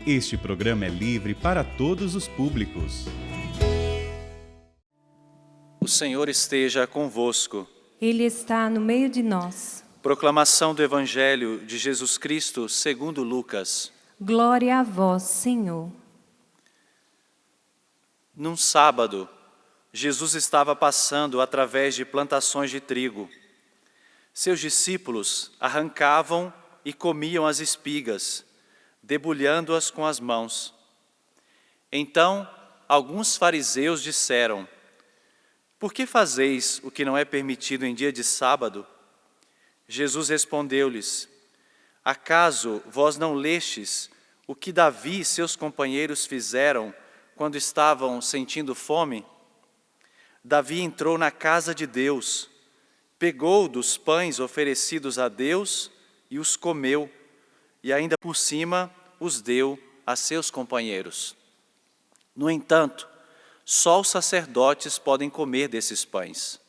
Este programa é livre para todos os públicos. O Senhor esteja convosco. Ele está no meio de nós. Proclamação do Evangelho de Jesus Cristo segundo Lucas. Glória a vós, Senhor. Num sábado, Jesus estava passando através de plantações de trigo. Seus discípulos arrancavam e comiam as espigas, debulhando-as com as mãos. Então, alguns fariseus disseram: "Por que fazeis o que não é permitido em dia de sábado?" Jesus respondeu-lhes: "Acaso vós não lestes o que Davi e seus companheiros fizeram quando estavam sentindo fome? Davi entrou na casa de Deus, pegou dos pães oferecidos a Deus e os comeu, e ainda por cima os deu a seus companheiros. No entanto, só os sacerdotes podem comer desses pães."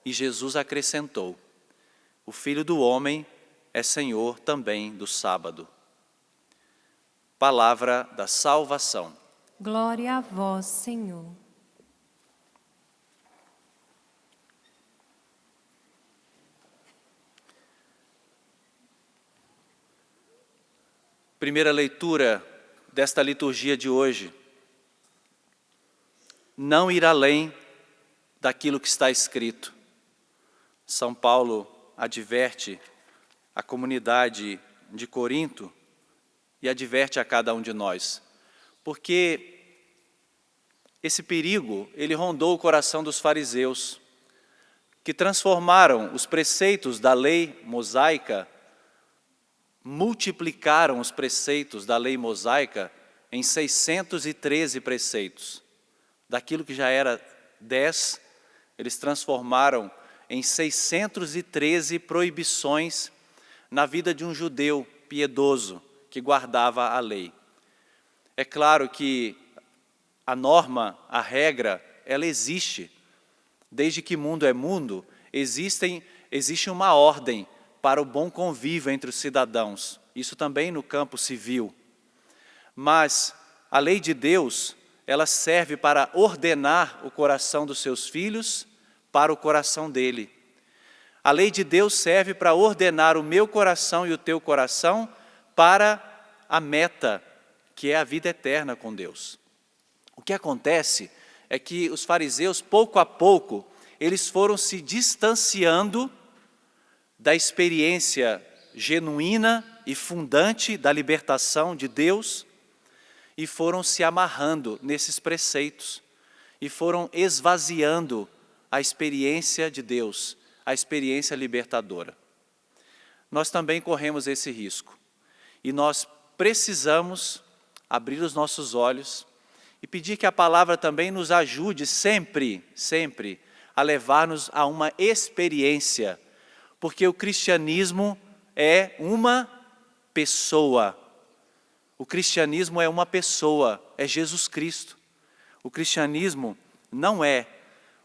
E Jesus acrescentou: "O Filho do Homem é Senhor também do sábado." Palavra da salvação. Glória a vós, Senhor. Primeira leitura desta liturgia de hoje. Não ir além daquilo que está escrito. São Paulo adverte a comunidade de Corinto e adverte a cada um de nós, porque esse perigo, ele rondou o coração dos fariseus, que transformaram os preceitos da lei mosaica, multiplicaram os preceitos da lei mosaica em 613 preceitos. Daquilo que já era 10, eles transformaram em 613 proibições na vida de um judeu piedoso que guardava a lei. É claro que a norma, a regra, ela existe. Desde que mundo é mundo, existe uma ordem para o bom convívio entre os cidadãos. Isso também no campo civil. Mas a lei de Deus, ela serve para ordenar o coração dos seus filhos para o coração dele. A lei de Deus serve para ordenar o meu coração e o teu coração para a meta, que é a vida eterna com Deus. O que acontece é que os fariseus, pouco a pouco, eles foram se distanciando da experiência genuína e fundante da libertação de Deus e foram se amarrando nesses preceitos e foram esvaziando a experiência de Deus, a experiência libertadora. Nós também corremos esse risco e nós precisamos abrir os nossos olhos e pedir que a palavra também nos ajude sempre, sempre a levar-nos a uma experiência, porque o cristianismo é uma pessoa. O cristianismo é uma pessoa, é Jesus Cristo. O cristianismo não é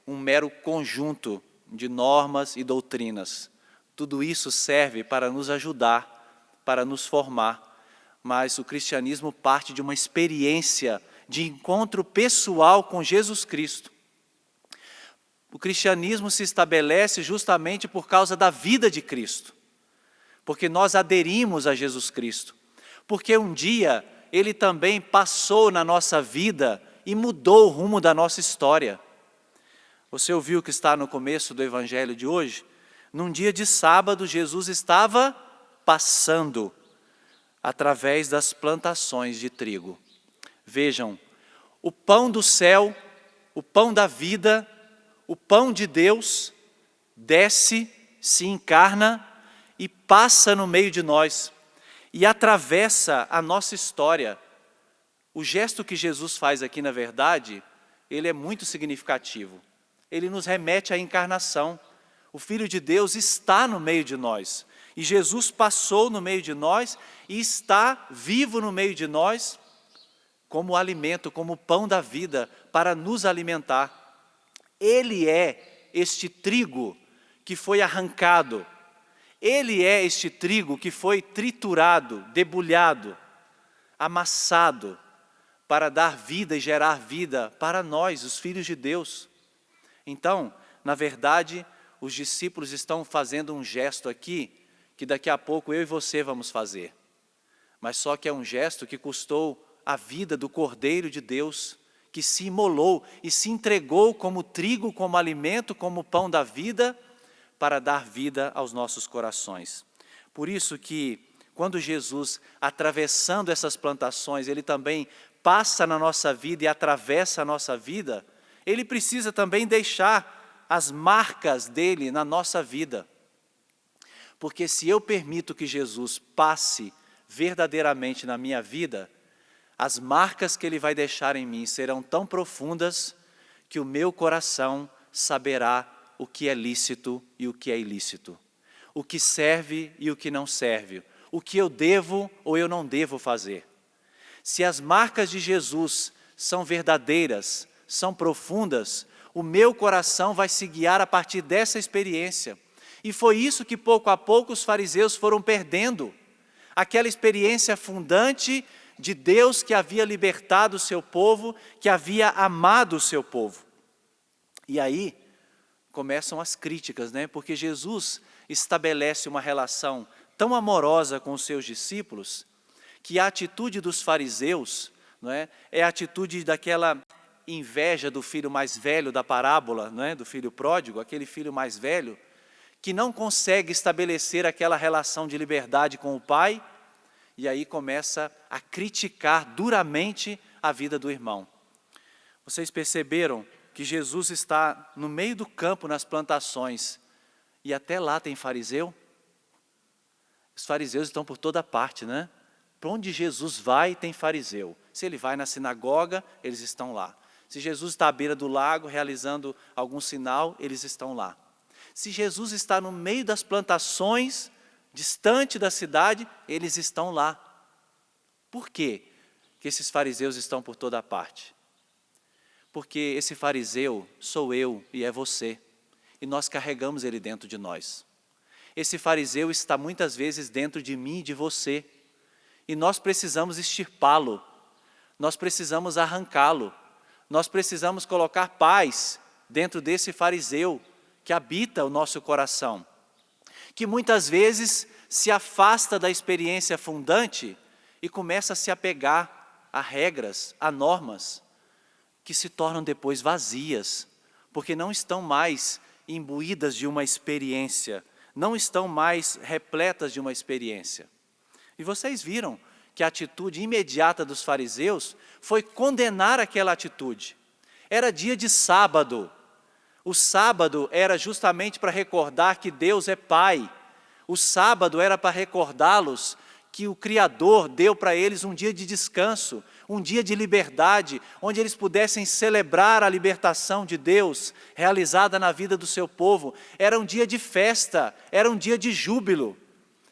um mero conjunto de normas e doutrinas. Tudo isso serve para nos ajudar, para nos formar, mas o cristianismo parte de uma experiência de encontro pessoal com Jesus Cristo. O cristianismo se estabelece justamente por causa da vida de Cristo, porque nós aderimos a Jesus Cristo, porque um dia Ele também passou na nossa vida e mudou o rumo da nossa história. Você ouviu o que está no começo do Evangelho de hoje? Num dia de sábado, Jesus estava passando através das plantações de trigo. Vejam, o pão do céu, o pão da vida, o pão de Deus, desce, se encarna e passa no meio de nós e atravessa a nossa história. O gesto que Jesus faz aqui, na verdade, ele é muito significativo. Ele nos remete à encarnação. O Filho de Deus está no meio de nós. E Jesus passou no meio de nós e está vivo no meio de nós como alimento, como pão da vida, para nos alimentar. Ele é este trigo que foi arrancado. Ele é este trigo que foi triturado, debulhado, amassado para dar vida e gerar vida para nós, os filhos de Deus. Então, na verdade, os discípulos estão fazendo um gesto aqui, que daqui a pouco eu e você vamos fazer. Mas só que é um gesto que custou a vida do Cordeiro de Deus, que se imolou e se entregou como trigo, como alimento, como pão da vida, para dar vida aos nossos corações. Por isso que, quando Jesus, atravessando essas plantações, Ele também passa na nossa vida e atravessa a nossa vida, Ele precisa também deixar as marcas dEle na nossa vida. Porque se eu permito que Jesus passe verdadeiramente na minha vida, as marcas que Ele vai deixar em mim serão tão profundas que o meu coração saberá o que é lícito e o que é ilícito, o que serve e o que não serve, o que eu devo ou eu não devo fazer. Se as marcas de Jesus são verdadeiras, são profundas, o meu coração vai se guiar a partir dessa experiência. E foi isso que pouco a pouco os fariseus foram perdendo, aquela experiência fundante de Deus que havia libertado o seu povo, que havia amado o seu povo. E aí começam as críticas, né? Porque Jesus estabelece uma relação tão amorosa com os seus discípulos, que a atitude dos fariseus, não é a atitude daquela inveja do filho mais velho da parábola, não é? Do filho pródigo, aquele filho mais velho, que não consegue estabelecer aquela relação de liberdade com o pai, e aí começa a criticar duramente a vida do irmão. Vocês perceberam que Jesus está no meio do campo, nas plantações, e até lá tem fariseu? Os fariseus estão por toda parte, né? Para onde Jesus vai, tem fariseu. Se ele vai na sinagoga, eles estão lá. Se Jesus está à beira do lago, realizando algum sinal, eles estão lá. Se Jesus está no meio das plantações, distante da cidade, eles estão lá. Por quê que esses fariseus estão por toda parte? Porque esse fariseu sou eu e é você, e nós carregamos ele dentro de nós. Esse fariseu está muitas vezes dentro de mim e de você, e nós precisamos extirpá-lo, nós precisamos arrancá-lo, nós precisamos colocar paz dentro desse fariseu que habita o nosso coração, que muitas vezes se afasta da experiência fundante e começa a se apegar a regras, a normas, que se tornam depois vazias, porque não estão mais imbuídas de uma experiência, não estão mais repletas de uma experiência. E vocês viram que a atitude imediata dos fariseus foi condenar aquela atitude. Era dia de sábado. O sábado era justamente para recordar que Deus é Pai. O sábado era para recordá-los que o Criador deu para eles um dia de descanso, um dia de liberdade, onde eles pudessem celebrar a libertação de Deus realizada na vida do seu povo. Era um dia de festa, era um dia de júbilo.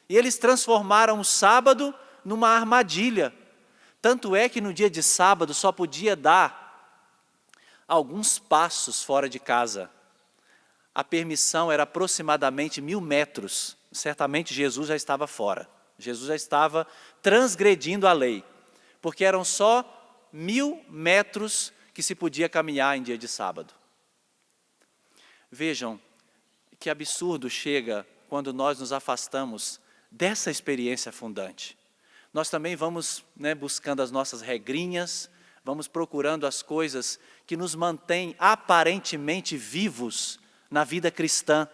E eles transformaram o sábado numa armadilha. Tanto é que no dia de sábado só podia dar alguns passos fora de casa. A permissão era aproximadamente 1000 metros. Certamente Jesus já estava fora. Jesus já estava transgredindo a lei, porque eram só 1000 metros que se podia caminhar em dia de sábado. Vejam que absurdo chega quando nós nos afastamos dessa experiência fundante. Nós também vamos buscando as nossas regrinhas, vamos procurando as coisas que nos mantêm aparentemente vivos na vida cristã.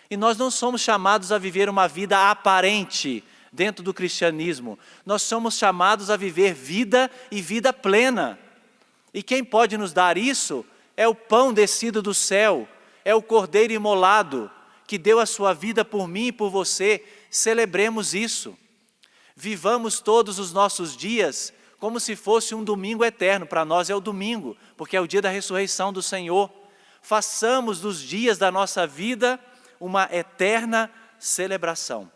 E nós não somos chamados a viver uma vida aparente dentro do cristianismo. Nós somos chamados a viver vida e vida plena. E quem pode nos dar isso é o pão descido do céu, é o Cordeiro imolado, que deu a sua vida por mim e por você. Celebremos isso. Vivamos todos os nossos dias como se fosse um domingo eterno. Para nós é o domingo, porque é o dia da ressurreição do Senhor. Façamos dos dias da nossa vida uma eterna celebração.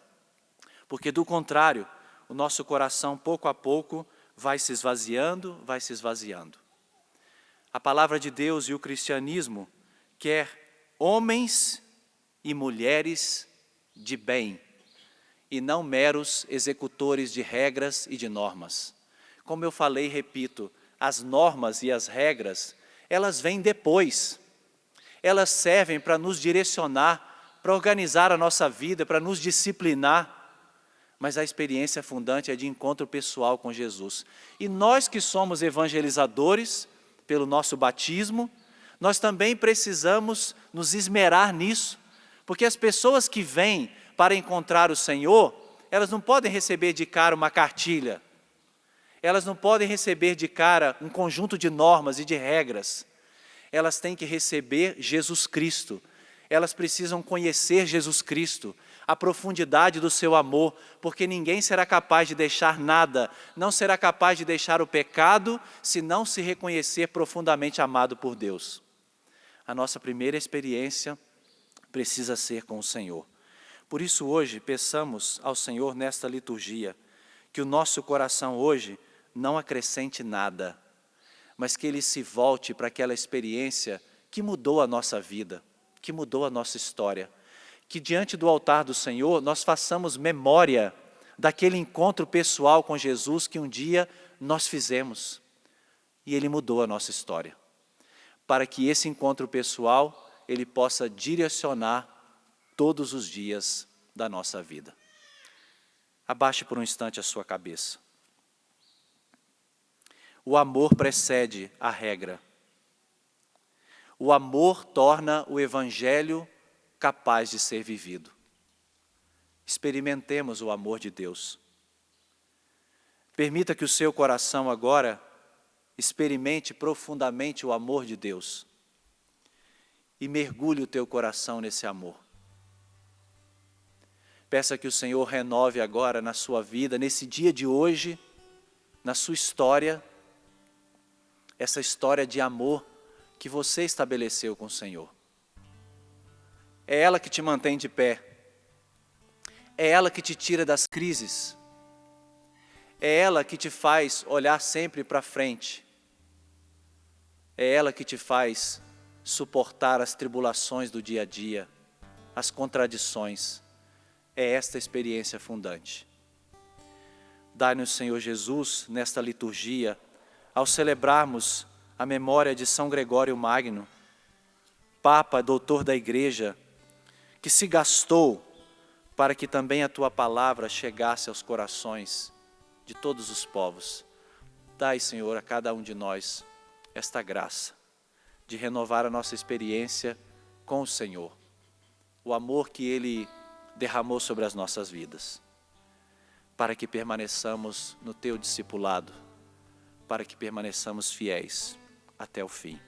Porque do contrário, o nosso coração pouco a pouco vai se esvaziando, vai se esvaziando. A palavra de Deus e o cristianismo quer homens e mulheres de bem, e não meros executores de regras e de normas. como eu falei e repito, as normas e as regras, elas vêm depois. Elas servem para nos direcionar, para organizar a nossa vida, para nos disciplinar. Mas a experiência fundante é de encontro pessoal com Jesus. E nós que somos evangelizadores, pelo nosso batismo, nós também precisamos nos esmerar nisso, porque as pessoas que vêm para encontrar o Senhor, elas não podem receber de cara uma cartilha, elas não podem receber de cara um conjunto de normas e de regras, elas têm que receber Jesus Cristo, elas precisam conhecer Jesus Cristo, a profundidade do seu amor, porque ninguém será capaz de deixar nada, não será capaz de deixar o pecado, se não se reconhecer profundamente amado por Deus. A nossa primeira experiência precisa ser com o Senhor. Por isso hoje peçamos ao Senhor nesta liturgia, que o nosso coração hoje não acrescente nada, mas que ele se volte para aquela experiência que mudou a nossa vida, que mudou a nossa história. Que diante do altar do Senhor nós façamos memória daquele encontro pessoal com Jesus que um dia nós fizemos. E ele mudou a nossa história. Para que esse encontro pessoal, ele possa direcionar todos os dias da nossa vida. Abaixe por um instante a sua cabeça. O amor precede a regra. O amor torna o Evangelho capaz de ser vivido. Experimentemos o amor de Deus. Permita que o seu coração agora experimente profundamente o amor de Deus e mergulhe o teu coração nesse amor. Peça que o Senhor renove agora na sua vida, nesse dia de hoje, na sua história, essa história de amor que você estabeleceu com o Senhor. É ela que te mantém de pé. É ela que te tira das crises. É ela que te faz olhar sempre para frente. É ela que te faz suportar as tribulações do dia a dia, as contradições. É esta experiência fundante. Dai-nos, Senhor Jesus, nesta liturgia, ao celebrarmos a memória de São Gregório Magno, Papa, doutor da Igreja, que se gastou para que também a Tua palavra chegasse aos corações de todos os povos. Dai, Senhor, a cada um de nós esta graça de renovar a nossa experiência com o Senhor, o amor que Ele derramou sobre as nossas vidas, para que permaneçamos no Teu discipulado, para que permaneçamos fiéis até o fim.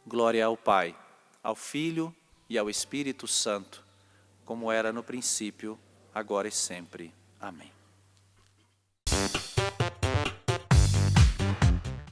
Glória ao Pai, ao Filho e ao Espírito Santo, como era no princípio, agora e sempre. Amém.